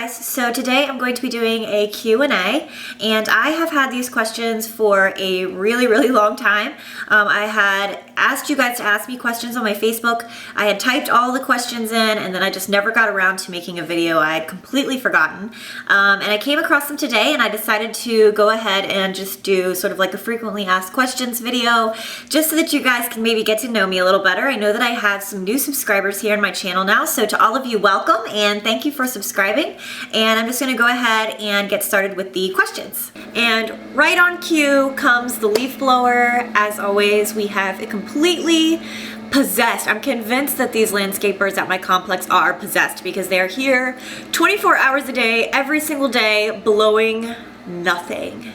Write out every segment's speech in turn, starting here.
guys, so today I'm going to be doing a Q&A, and I have had these questions for a really long time. I had asked you guys to ask me questions on my Facebook. I had typed all the questions in, and then I just never got around to making a video. I had completely forgotten, and I came across them today, and I decided to go ahead and just do sort of like a frequently asked questions video, just so that you guys can maybe get to know me a little better. I know that I have some new subscribers here on my channel now, so to all of you, welcome, and thank you for subscribing. And I'm just gonna go ahead and get started with the questions. And right on cue comes the leaf blower. As always, we have it completely possessed. I'm convinced that these landscapers at my complex are possessed because they are here 24 hours a day, every single day, blowing nothing.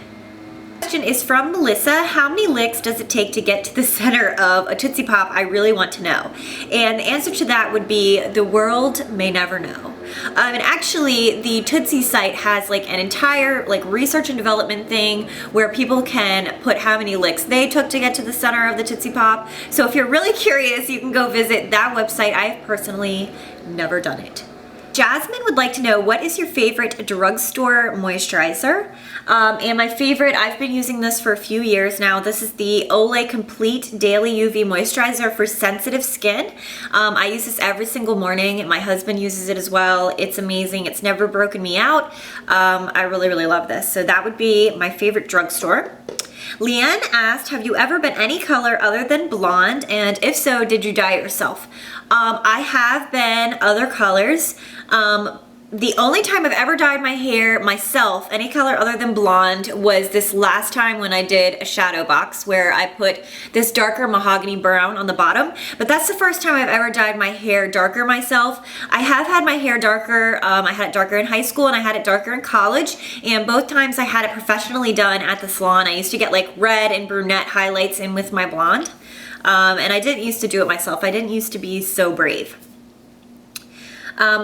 Question is from Melissa. How many licks does it take to get to the center of a Tootsie Pop? I really want to know. And the answer to that would be the world may never know. And actually, the Tootsie site has like an entire like research and development thing where people can put how many licks they took to get to the center of the Tootsie Pop. So if you're really curious, you can go visit that website. I've personally never done it. Jasmine would like to know, what is your favorite drugstore moisturizer? And my favorite, I've been using this for a few years now. This is the Olay Complete Daily UV Moisturizer for sensitive skin. I use this every single morning. My husband uses it as well. It's amazing. It's never broken me out. I really love this. So that would be my favorite drugstore. Leanne asked, have you ever been any color other than blonde? And if so, did you dye it yourself? I have been other colors. The only time I've ever dyed my hair myself, any color other than blonde, was this last time when I did a shadow box where I put this darker mahogany brown on the bottom. But that's the first time I've ever dyed my hair darker myself. I have had my hair darker. I had it darker in high school and I had it darker in college. And both times I had it professionally done at the salon. I used to get like red and brunette highlights in with my blonde. And I didn't used to do it myself. I didn't used to be so brave.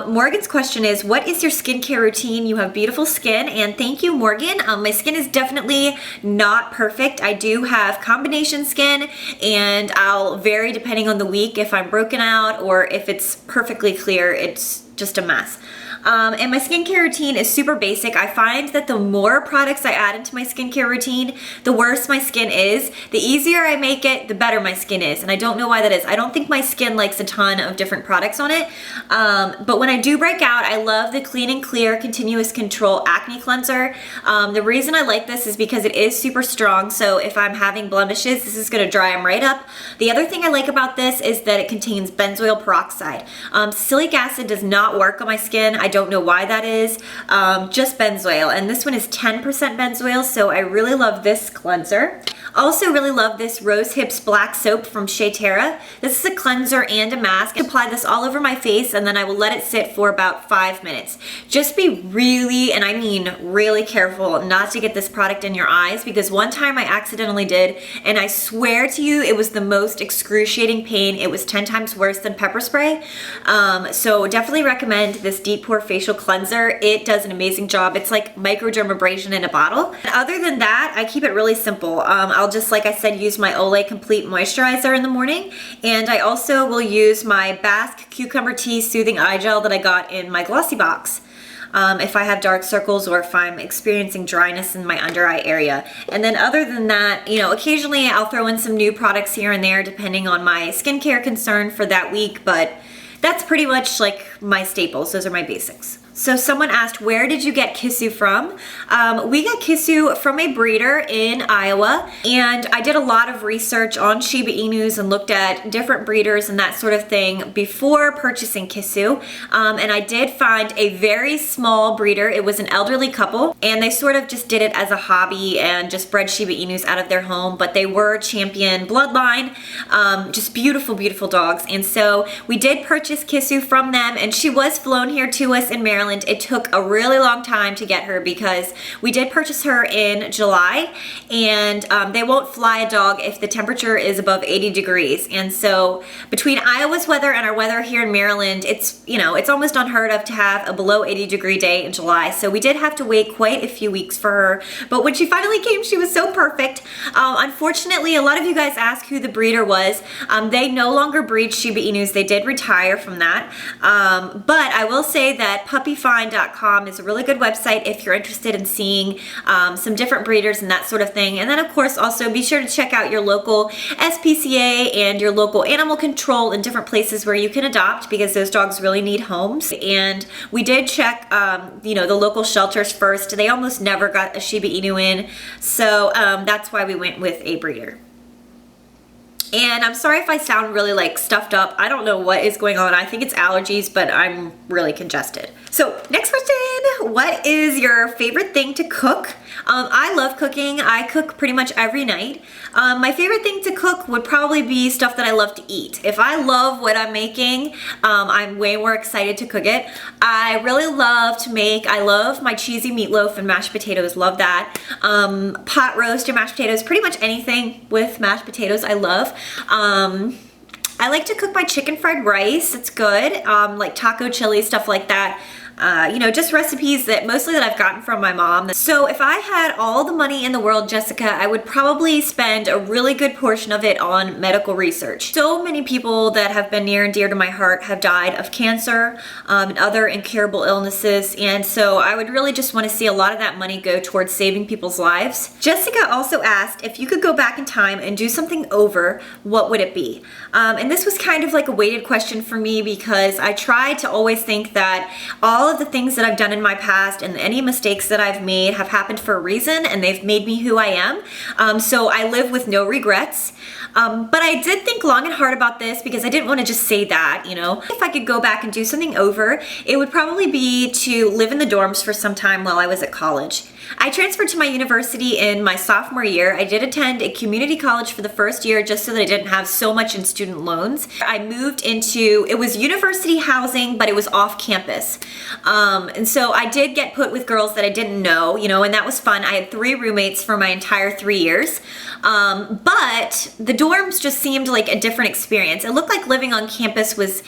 Morgan's question is, what is your skincare routine? You have beautiful skin, and thank you, Morgan. My skin is definitely not perfect. I do have combination skin, and I'll vary depending on the week if I'm broken out or if it's perfectly clear. It's just a mess. And my skincare routine is super basic. I find that the more products I add into my skincare routine, the worse my skin is. The easier I make it, the better my skin is. And I don't know why that is. I don't think my skin likes a ton of different products on it. But when I do break out, I love the Clean and Clear Continuous Control Acne Cleanser. The reason I like this is because it is super strong. So if I'm having blemishes, this is gonna dry them right up. The other thing I like about this is that it contains benzoyl peroxide. Salicylic acid does not work on my skin. I don't know why that is, just benzoyl, and this one is 10% benzoyl, so I really love this cleanser. Also really love this Rose Hips Black Soap from Shea Terra. This is a cleanser and a mask. I apply this all over my face and then I will let it sit for about 5 minutes. Just be really, and I mean really careful not to get this product in your eyes, because one time I accidentally did, and I swear to you it was the most excruciating pain. It was 10 times worse than pepper spray. So definitely recommend this Deep Pore Facial Cleanser. It does an amazing job. It's like microdermabrasion in a bottle. And other than that, I keep it really simple. I'll just, like I said, use my Olay Complete Moisturizer in the morning, and I also will use my Basque Cucumber Tea Soothing Eye Gel that I got in my Glossy box. If I have dark circles or if I'm experiencing dryness in my under eye area. And then other than that, you know, occasionally I'll throw in some new products here and there depending on my skincare concern for that week, but that's pretty much like my staples. Those are my basics. So someone asked, where did you get Kissu from? We got Kissu from a breeder in Iowa, and I did a lot of research on Shiba Inus and looked at different breeders and that sort of thing before purchasing Kissu. And I did find a very small breeder. It was an elderly couple, and they sort of just did it as a hobby and just bred Shiba Inus out of their home, but they were champion bloodline, just beautiful dogs. And so we did purchase Kissu from them, and she was flown here to us in Maryland. It took a really long time to get her because we did purchase her in July, and they won't fly a dog if the temperature is above 80 degrees. And so between Iowa's weather and our weather here in Maryland, it's, you know, it's almost unheard of to have a below 80 degree day in July. So we did have to wait quite a few weeks for her. But when she finally came, she was so perfect. Unfortunately, a lot of you guys asked who the breeder was. They no longer breed Shiba Inus. They did retire from that. But I will say that puppy puppyfind.com is a really good website if you're interested in seeing some different breeders and that sort of thing. And then of course also be sure to check out your local SPCA and your local animal control in different places where you can adopt, because those dogs really need homes. And we did check the local shelters first. They almost never got a Shiba Inu in, so that's why we went with a breeder. And I'm sorry if I sound really like stuffed up. I don't know what is going on. I think it's allergies, but I'm really congested. So next question, what is your favorite thing to cook? I love cooking. I cook pretty much every night. My favorite thing to cook would probably be stuff that I love to eat. If I love what I'm making, I'm way more excited to cook it. I really love to make, I love my cheesy meatloaf and mashed potatoes, love that. Pot roast and mashed potatoes, pretty much anything with mashed potatoes I love. I like to cook my chicken fried rice, it's good, like taco chili, stuff like that. Just recipes that mostly that I've gotten from my mom. So if I had all the money in the world, Jessica, I would probably spend a really good portion of it on medical research. So many people that have been near and dear to my heart have died of cancer and other incurable illnesses, and so I would really just want to see a lot of that money go towards saving people's lives. Jessica also asked if you could go back in time and do something over, what would it be? And this was kind of like a weighted question for me, because I tried to always think that all of the things that I've done in my past and any mistakes that I've made have happened for a reason, and they've made me who I am. So I live with no regrets. But I did think long and hard about this, because I didn't want to just say that, If I could go back and do something over, it would probably be to live in the dorms for some time while I was at college. I transferred to my university in my sophomore year. I did attend a community college for the first year just so that I didn't have so much in student loans. I moved into, it was university housing, but it was off campus. And so I did get put with girls that I didn't know, and that was fun. I had 3 roommates for my entire 3 years. But the dorms just seemed like a different experience. It looked like living on campus was,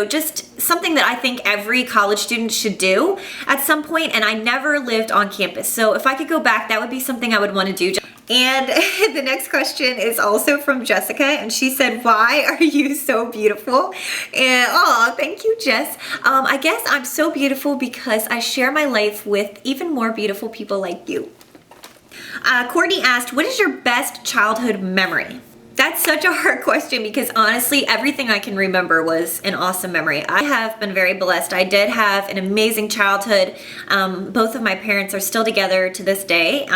just something that I think every college student should do at some point, and I never lived on campus. So if I could go back, that would be something I would want to do. And the next question is also from Jessica, and she said, why are you so beautiful? And oh, thank you, Jess. I guess I'm so beautiful because I share my life with even more beautiful people like you. Courtney asked, what is your best childhood memory? That's such a hard question, because honestly, everything I can remember was an awesome memory. I have been very blessed. I did have an amazing childhood. Both of my parents are still together to this day.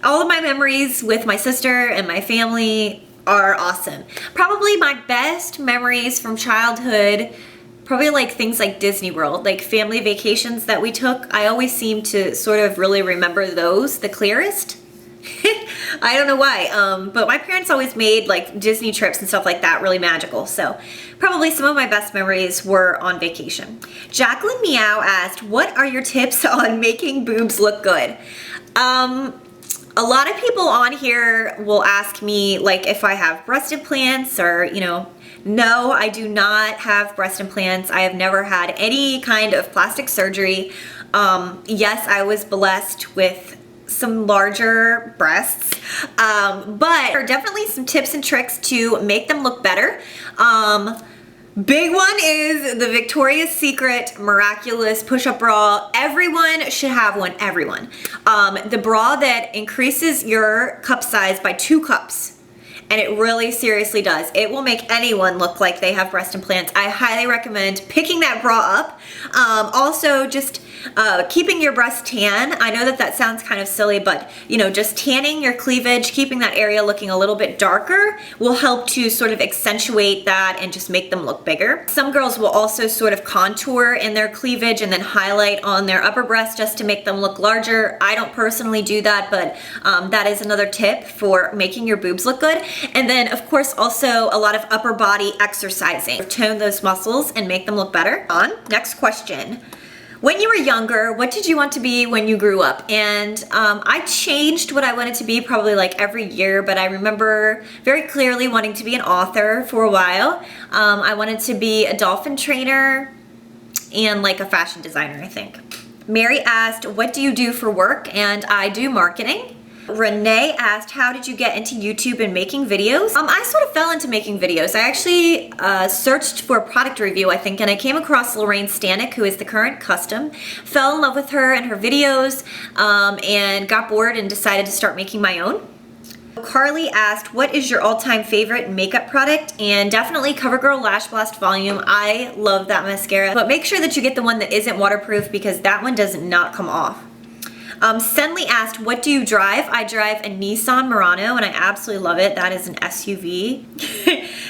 All of my memories with my sister and my family are awesome. Probably my best memories from childhood, probably like things like Disney World, like family vacations that we took. I always seem to sort of really remember those the clearest. I don't know why, but my parents always made like Disney trips and stuff like that really magical. So probably some of my best memories were on vacation. Jacqueline Meow asked, what are your tips on making boobs look good? A lot of people on here will ask me like if I have breast implants or, no, I do not have breast implants. I have never had any kind of plastic surgery. Yes, I was blessed with some larger breasts, but there are definitely some tips and tricks to make them look better. Big one is the Victoria's Secret Miraculous Push-Up Bra. Everyone should have one, everyone. The bra that increases your cup size by 2 cups. And it really seriously does. It will make anyone look like they have breast implants. I highly recommend picking that bra up. Also, just keeping your breast tan. I know that that sounds kind of silly, but just tanning your cleavage, keeping that area looking a little bit darker will help to sort of accentuate that and just make them look bigger. Some girls will also sort of contour in their cleavage and then highlight on their upper breast just to make them look larger. I don't personally do that, but that is another tip for making your boobs look good. And then of course also a lot of upper body exercising. Tone those muscles and make them look better. Next question. When you were younger, what did you want to be when you grew up? And I changed what I wanted to be probably like every year, but I remember very clearly wanting to be an author for a while. I wanted to be a dolphin trainer and like a fashion designer, I think. Mary asked, what do you do for work? And I do marketing. Renee asked, how did you get into YouTube and making videos? I sort of fell into making videos. I actually searched for a product review, I think, and I came across Lorraine Stanek, who is the current custom. Fell in love with her and her videos, and got bored and decided to start making my own. Carly asked, what is your all-time favorite makeup product? And definitely CoverGirl Lash Blast Volume. I love that mascara, but make sure that you get the one that isn't waterproof because that one does not come off. Senley asked, what do you drive? I drive a Nissan Murano and I absolutely love it. That is an SUV.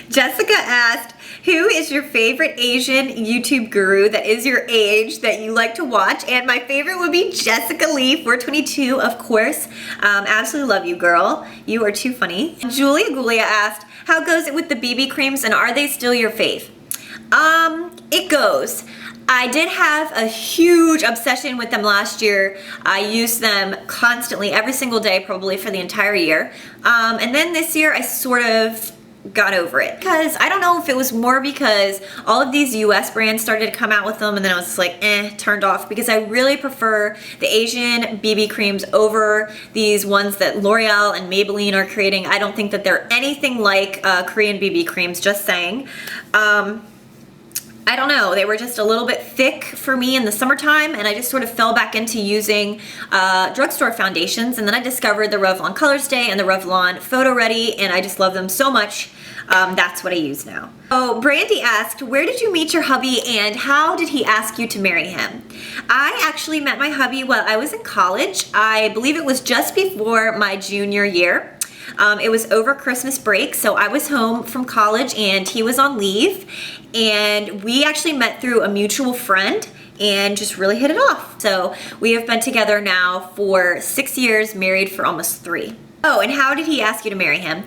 Jessica asked, who is your favorite Asian YouTube guru that is your age that you like to watch? And my favorite would be Jessica Lee, 422, of course. Absolutely love you, girl. You are too funny. Julia Gulia asked, how goes it with the BB creams and are they still your fave? It goes. I did have a huge obsession with them last year. I used them constantly, every single day, probably for the entire year. And then this year I sort of got over it because I don't know if it was more because all of these US brands started to come out with them and then I was just like turned off because I really prefer the Asian BB creams over these ones that L'Oreal and Maybelline are creating. I don't think that they're anything like Korean BB creams, just saying. I don't know, they were just a little bit thick for me in the summertime and I just sort of fell back into using drugstore foundations, and then I discovered the Revlon Colorstay and the Revlon Photoready and I just love them so much. That's what I use now. Oh, Brandy asked, where did you meet your hubby and how did he ask you to marry him? I actually met my hubby while I was in college. I believe it was just before my junior year. It was over Christmas break, so I was home from college and he was on leave, and we actually met through a mutual friend and just really hit it off. So we have been together now for 6 years, married for almost 3. Oh, and how did he ask you to marry him?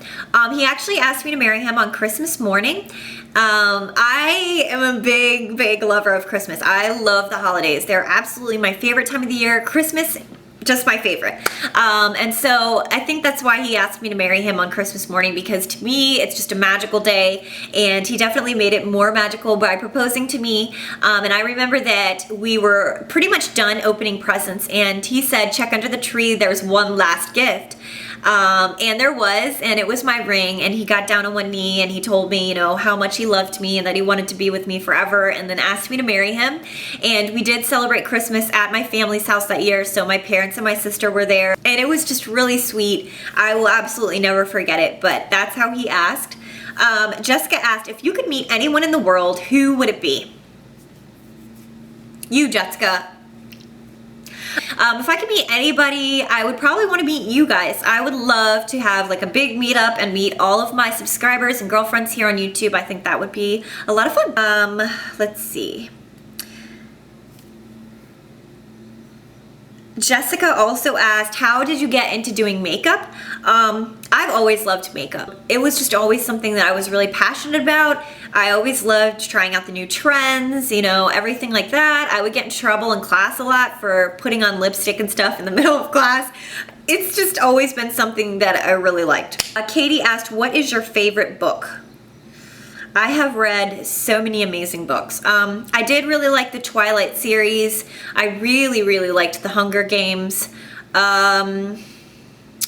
He actually asked me to marry him on Christmas morning. I am a big lover of Christmas. I love the holidays. They're absolutely my favorite time of the year. Christmas, just my favorite. And so I think that's why he asked me to marry him on Christmas morning, because to me it's just a magical day, and he definitely made it more magical by proposing to me. And I remember that we were pretty much done opening presents and he said, check under the tree, there's one last gift. And there was, and it was my ring, and he got down on one knee and he told me, you know, how much he loved me and that he wanted to be with me forever, and then asked me to marry him. And we did celebrate Christmas at my family's house that year, so my parents and my sister were there, and it was just really sweet. I will absolutely never forget it, but that's how he asked. Jessica asked, if you could meet anyone in the world, who would it be? You, Jessica. If I could meet anybody, I would probably want to meet you guys. I would love to have like a big meetup and meet all of my subscribers and girlfriends here on YouTube. I think that would be a lot of fun. Let's see. Jessica also asked, how did you get into doing makeup? I've always loved makeup. It was just always something that I was really passionate about. I always loved trying out the new trends, you know, everything like that. I would get in trouble in class a lot for putting on lipstick and stuff in the middle of class. It's just always been something that I really liked. Katie asked, what is your favorite book? I have read so many amazing books. I did really like the Twilight series. I really liked the Hunger Games.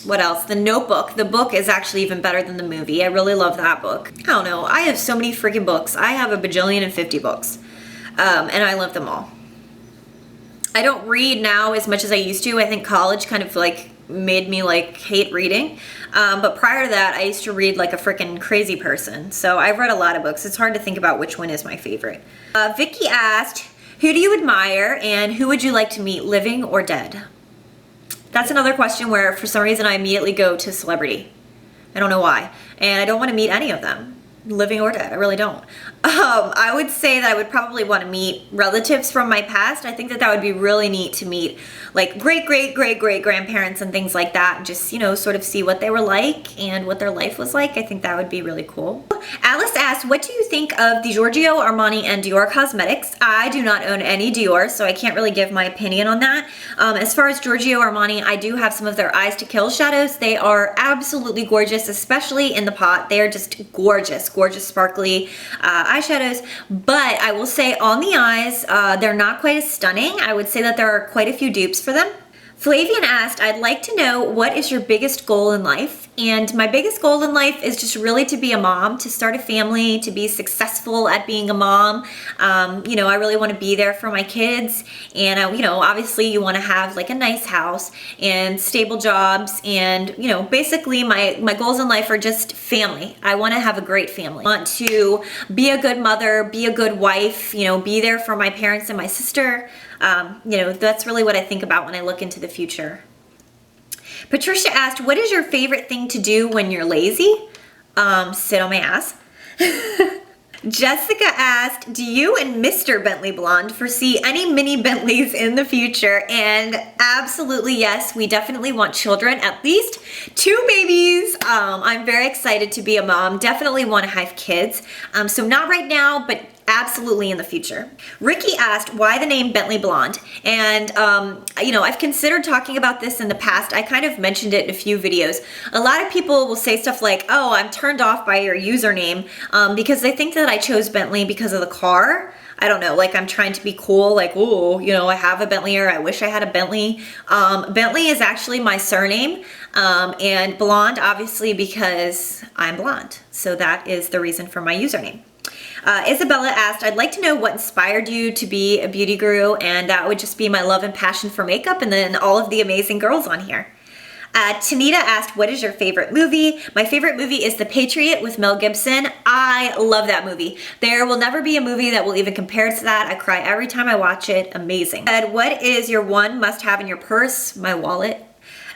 What else? The Notebook. The book is actually even better than the movie. I really love that book. I don't know. I have so many freaking books. I have a bajillion and 50 books. And I love them all. I don't read now as much as I used to. I think college kind of like made me like hate reading. But prior to that, I used to read like a freaking crazy person. So I've read a lot of books. It's hard to think about which one is my favorite. Vicky asked, who do you admire and who would you like to meet, living or dead? That's another question where for some reason I immediately go to celebrity. I don't know why. And I don't want to meet any of them, living or dead. I really don't. I would say that I would probably want to meet relatives from my past. I think that that would be really neat to meet like great grandparents and things like that, and just, you know, sort of see what they were like and what their life was like. I think that would be really cool. Alice asked, what do you think of the Giorgio, Armani, and Dior cosmetics? I do not own any Dior, so I can't really give my opinion on that. As far as Giorgio, Armani, I do have some of their Eyes to Kill shadows. They are absolutely gorgeous, especially in the pot. They are just gorgeous, sparkly eyeshadows. But I will say on the eyes, they're not quite as stunning. I would say that there are quite a few dupes for them. Flavian asked, I'd like to know what is your biggest goal in life? And my biggest goal in life is just really to be a mom, to start a family, to be successful at being a mom. You know, I really want to be there for my kids. And, you know, obviously you want to have like a nice house and stable jobs. And, you know, basically my goals in life are just family. I want to have a great family. I want to be a good mother, be a good wife, you know, be there for my parents and my sister. You know, that's really what I think about when I look into the future. Patricia asked, what is your favorite thing to do when you're lazy? Sit on my ass. Jessica asked, do you and Mr. BentleyBlonde foresee any mini Bentleys in the future? And absolutely yes, we definitely want children, at least 2 babies. I'm very excited to be a mom, definitely want to have kids. So not right now, but absolutely in the future. Ricky asked, why the name BentleyBlonde? And, you know, I've considered talking about this in the past. I kind of mentioned it in a few videos. A lot of people will say stuff like, oh, I'm turned off by your username because they think that I chose Bentley because of the car. I don't know, like I'm trying to be cool, like, oh, you know, I have a Bentley or I wish I had a Bentley. Bentley is actually my surname, and blonde obviously because I'm blonde. So that is the reason for my username. Isabella asked, I'd like to know what inspired you to be a beauty guru, and that would just be my love and passion for makeup and then all of the amazing girls on here. Tanita asked, what is your favorite movie? My favorite movie is The Patriot with Mel Gibson. I love that movie. There will never be a movie that will even compare to that. I cry every time I watch it. Amazing. What is your one must-have in your purse? My wallet.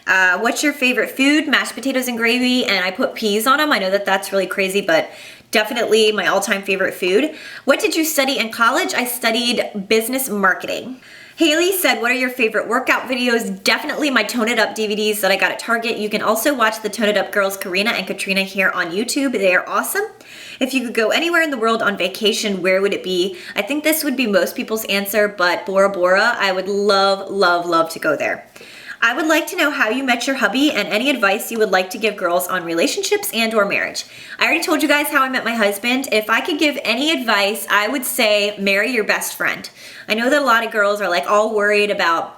What's your favorite food? Mashed potatoes and gravy, and I put peas on them. I know that that's really crazy, but definitely my all-time favorite food. What did you study in college? I studied business marketing. Haley said, what are your favorite workout videos? Definitely my Tone It Up DVDs that I got at Target. You can also watch the Tone It Up girls, Karina and Katrina, here on YouTube. They are awesome. If you could go anywhere in the world on vacation, where would it be? I think this would be most people's answer, but Bora Bora, I would love, love, love to go there. I would like to know how you met your hubby and any advice you would like to give girls on relationships and or marriage. I already told you guys how I met my husband. If I could give any advice, I would say marry your best friend. I know that a lot of girls are like all worried about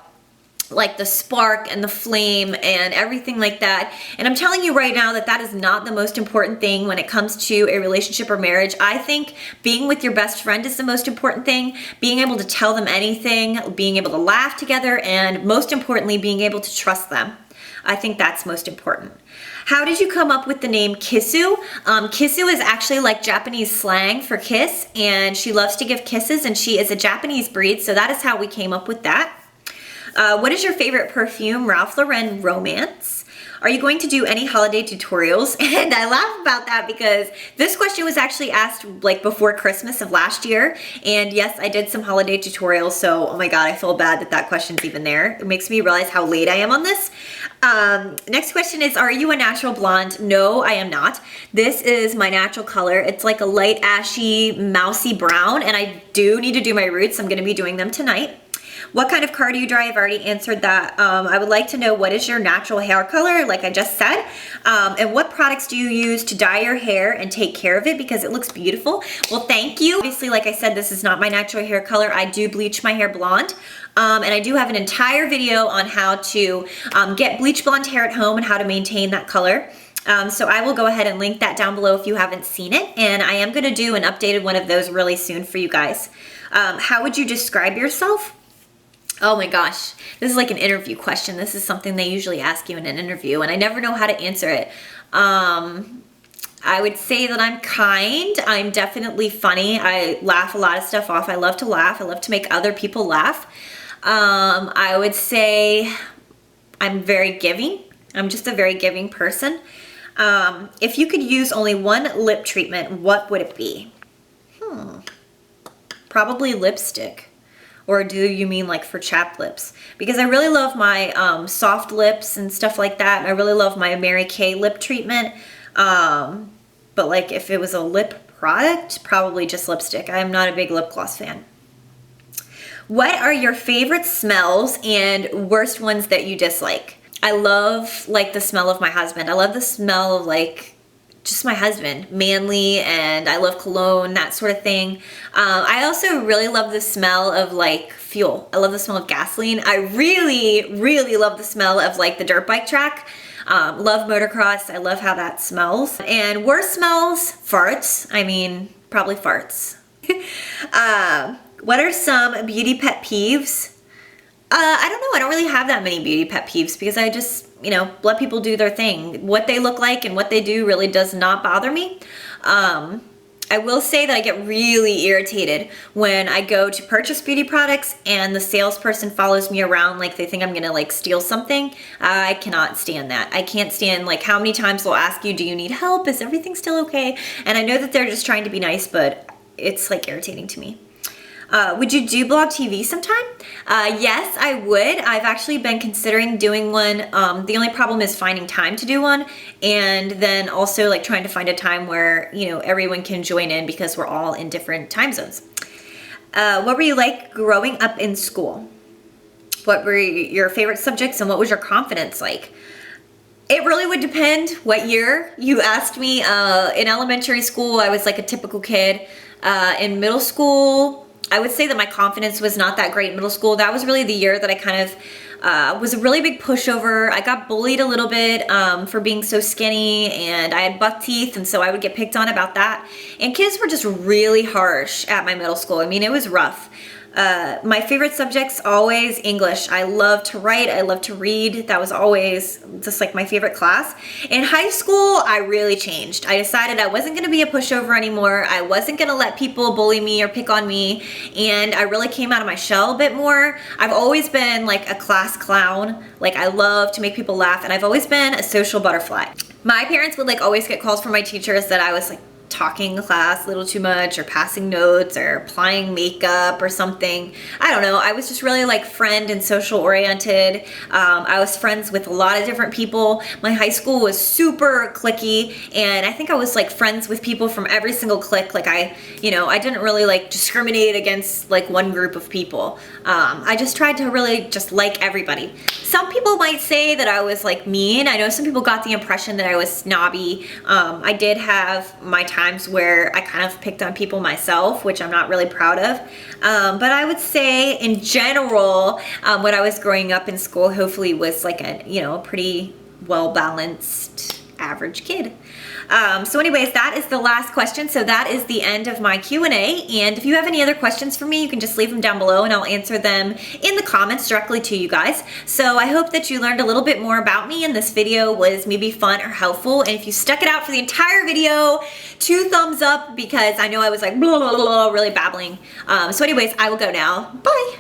like the spark and the flame and everything like that. And I'm telling you right now that that is not the most important thing when it comes to a relationship or marriage. I think being with your best friend is the most important thing. Being able to tell them anything, being able to laugh together, and most importantly, being able to trust them. I think that's most important. How did you come up with the name Kissu? Kissu is actually like Japanese slang for kiss, and she loves to give kisses, and she is a Japanese breed, so that is how we came up with that. What is your favorite perfume? Ralph Lauren Romance. Are you going to do any holiday tutorials? And I laugh about that because this question was actually asked like before Christmas of last year. And yes, I did some holiday tutorials. So, oh my God, I feel bad that that question's even there. It makes me realize how late I am on this. Next question is, are you a natural blonde? No, I am not. This is my natural color. It's like a light ashy, mousy brown. And I do need to do my roots. I'm going to be doing them tonight. What kind of car do you drive? I've already answered that. I would like to know, what is your natural hair color, like I just said, and what products do you use to dye your hair and take care of it because it looks beautiful? Well, thank you. Obviously, like I said, this is not my natural hair color. I do bleach my hair blonde. And I do have an entire video on how to get bleach blonde hair at home and how to maintain that color. So I will go ahead and link that down below if you haven't seen it. And I am gonna do an updated one of those really soon for you guys. How would you describe yourself? Oh my gosh, this is like an interview question. This is something they usually ask you in an interview, and I never know how to answer it. I would say that I'm kind. I'm definitely funny. I laugh a lot of stuff off. I love to laugh. I love to make other people laugh. I would say I'm very giving. I'm just a very giving person. If you could use only one lip treatment, what would it be? Probably lipstick. Or do you mean like for chapped lips? Because I really love my soft lips and stuff like that. I really love my Mary Kay lip treatment. But like if it was a lip product, probably just lipstick. I am not a big lip gloss fan. What are your favorite smells and worst ones that you dislike? I love like the smell of my husband. I love the smell of like just my husband, manly, and I love cologne, that sort of thing. I also really love the smell of like fuel. I love the smell of gasoline. I really, really love the smell of like the dirt bike track. Love motocross. I love how that smells. And worst smells, farts. I mean, probably farts. What are some beauty pet peeves? I don't know. I don't really have that many beauty pet peeves because I just, you know, let people do their thing. What they look like and what they do really does not bother me. I will say that I get really irritated when I go to purchase beauty products and the salesperson follows me around like they think I'm gonna like steal something. I cannot stand that. I can't stand like how many times they'll ask you, do you need help? Is everything still okay? And I know that they're just trying to be nice, but it's like irritating to me. Would you do blog TV sometime? Yes, I would. I've actually been considering doing one. The only problem is finding time to do one, and then also like trying to find a time where, you know, everyone can join in because we're all in different time zones. What were you like growing up in school? What were your favorite subjects and what was your confidence like? It really would depend what year you asked me. In elementary school, I was like a typical kid. In middle school, I would say that my confidence was not that great in middle school. That was really the year that I kind of was a really big pushover. I got bullied a little bit for being so skinny, and I had buck teeth, and so I would get picked on about that. And kids were just really harsh at my middle school. I mean, it was rough. My favorite subjects, always English. I love to write, I love to read. That was always just like my favorite class. In high school, I really changed. I decided I wasn't gonna be a pushover anymore. I wasn't gonna let people bully me or pick on me. And I really came out of my shell a bit more. I've always been like a class clown. Like I love to make people laugh, and I've always been a social butterfly. My parents would like always get calls from my teachers that I was like talking in class a little too much or passing notes or applying makeup or something. I don't know. I was just really like friend and social oriented. I was friends with a lot of different people. My high school was super cliquey, and I think I was like friends with people from every single clique. Like I didn't really like discriminate against like one group of people. I just tried to really just like everybody. Some people might say that I was like mean. I know some people got the impression that I was snobby. I did have my times where I kind of picked on people myself, which I'm not really proud of. But I would say in general, when I was growing up in school, hopefully was like a pretty well-balanced average kid. So anyways, that is the last question. So that is the end of my Q&A. And if you have any other questions for me, you can just leave them down below and I'll answer them in the comments directly to you guys. So I hope that you learned a little bit more about me and this video was maybe fun or helpful. And if you stuck it out for the entire video, 2 thumbs up because I know I was like blah, blah, blah, really babbling. So anyways, I will go now. Bye.